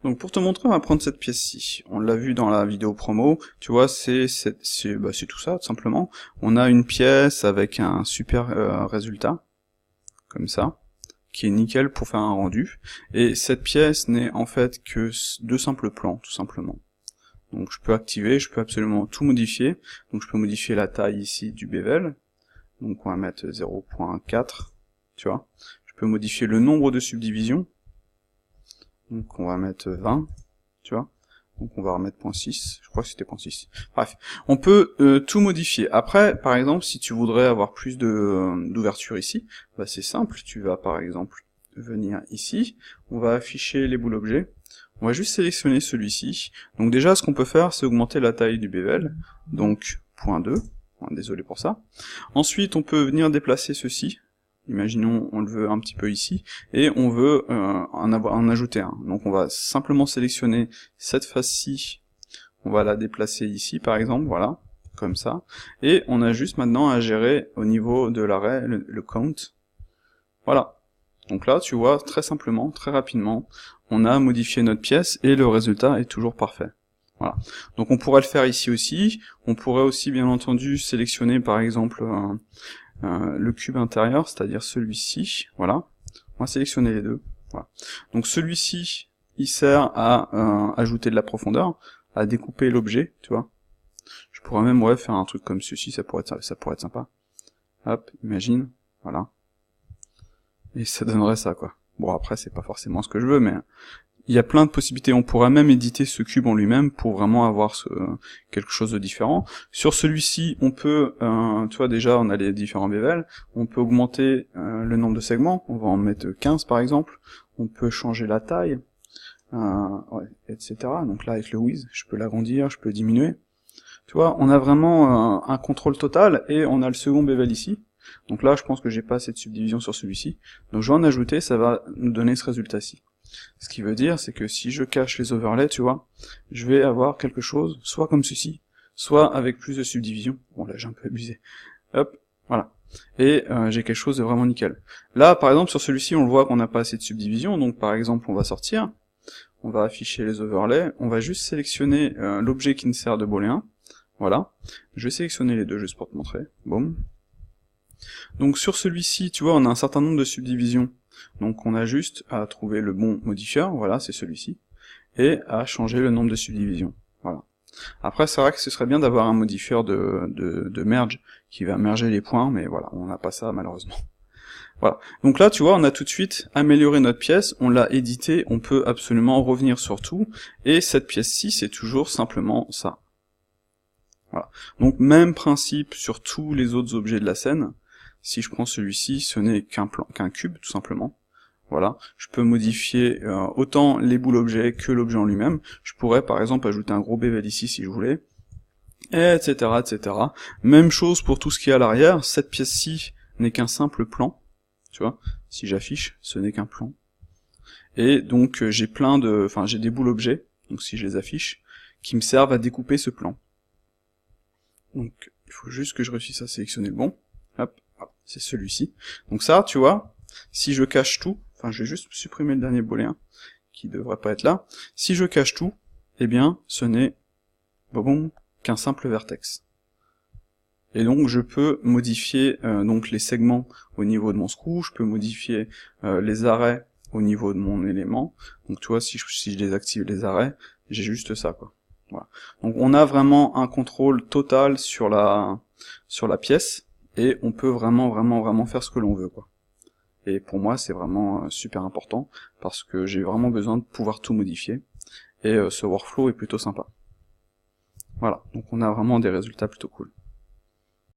Donc pour te montrer, on va prendre cette pièce-ci. On l'a vu dans la vidéo promo, tu vois, c'est tout ça, tout simplement. On a une pièce avec un super résultat, comme ça, qui est nickel pour faire un rendu. Et cette pièce n'est en fait que deux simples plans, tout simplement. Donc je peux activer, je peux absolument tout modifier. Donc je peux modifier la taille ici du bevel. Donc on va mettre 0.4, tu vois. Je peux modifier le nombre de subdivisions. Donc on va mettre 20, tu vois. Donc on va remettre 0.6, je crois que c'était 0.6. Bref, on peut tout modifier. Après, par exemple, si tu voudrais avoir plus d'ouverture ici, bah c'est simple, tu vas par exemple venir ici, on va afficher les boules objets, on va juste sélectionner celui-ci. Donc déjà, ce qu'on peut faire, c'est augmenter la taille du bevel, donc 0.2, désolé pour ça. Ensuite, on peut venir déplacer ceci. Imaginons, on le veut un petit peu ici, et on veut en ajouter un. Donc on va simplement sélectionner cette face-ci, on va la déplacer ici par exemple, voilà, comme ça, et on a juste maintenant à gérer au niveau de l'array le count. Voilà. Donc là, tu vois, très simplement, très rapidement, on a modifié notre pièce, et le résultat est toujours parfait. Voilà. Donc on pourrait le faire ici aussi, on pourrait aussi bien entendu sélectionner par exemple le cube intérieur, c'est-à-dire celui-ci, voilà. On va sélectionner les deux, voilà. Donc celui-ci, il sert à ajouter de la profondeur, à découper l'objet, tu vois. Je pourrais même, ouais, faire un truc comme ceci, ça pourrait être sympa. Hop, imagine, voilà. Et ça donnerait ça, quoi. Bon, après, c'est pas forcément ce que je veux, mais il y a plein de possibilités. On pourrait même éditer ce cube en lui-même pour vraiment avoir quelque chose de différent. Sur celui-ci, on peut, tu vois, déjà, on a les différents bevels. On peut augmenter le nombre de segments. On va en mettre 15, par exemple. On peut changer la taille, ouais, etc. Donc là, avec le width, je peux l'agrandir, je peux le diminuer. Tu vois, on a vraiment un contrôle total, et on a le second bevel ici. Donc là, je pense que j'ai pas assez de subdivision sur celui-ci. Donc je vais en ajouter, ça va nous donner ce résultat-ci. Ce qui veut dire, c'est que si je cache les overlays, tu vois, je vais avoir quelque chose, soit comme ceci, soit avec plus de subdivisions. Bon, là, j'ai un peu abusé. Hop, voilà. Et j'ai quelque chose de vraiment nickel. Là, par exemple, sur celui-ci, on le voit qu'on n'a pas assez de subdivisions, donc par exemple, on va sortir, on va afficher les overlays, on va juste sélectionner l'objet qui ne sert de booléen, voilà. Je vais sélectionner les deux juste pour te montrer, boum. Donc sur celui-ci, tu vois, on a un certain nombre de subdivisions. Donc on a juste à trouver le bon modifieur, voilà, c'est celui-ci, et à changer le nombre de subdivisions, voilà. Après, c'est vrai que ce serait bien d'avoir un modifieur de merge, qui va merger les points, mais voilà, on n'a pas ça malheureusement. Voilà. Donc là, tu vois, on a tout de suite amélioré notre pièce, on l'a édité, on peut absolument revenir sur tout, et cette pièce-ci, c'est toujours simplement ça. Voilà. Donc même principe sur tous les autres objets de la scène. Si je prends celui-ci, ce n'est qu'un cube, tout simplement. Voilà. Je peux modifier autant les boules objets que l'objet en lui-même. Je pourrais par exemple ajouter un gros bevel ici si je voulais, etc., etc. Même chose pour tout ce qui est à l'arrière. Cette pièce-ci n'est qu'un simple plan. Tu vois, si j'affiche, ce n'est qu'un plan. Et donc j'ai j'ai des boules objets, donc si je les affiche, qui me servent à découper ce plan. Donc il faut juste que je réussisse à sélectionner le bon. Hop, c'est celui-ci. Donc ça, tu vois, si je cache tout, enfin je vais juste supprimer le dernier booléen, qui devrait pas être là, si je cache tout, eh bien ce n'est qu'un simple vertex. Et donc je peux modifier donc les segments au niveau de mon screw, je peux modifier les arrêts au niveau de mon élément. Donc tu vois, si je désactive les arrêts, j'ai juste ça, quoi. Voilà. Donc on a vraiment un contrôle total sur la pièce, et on peut vraiment faire ce que l'on veut, quoi. Et pour moi, c'est vraiment super important, parce que j'ai vraiment besoin de pouvoir tout modifier, et ce workflow est plutôt sympa. Voilà, donc on a vraiment des résultats plutôt cool.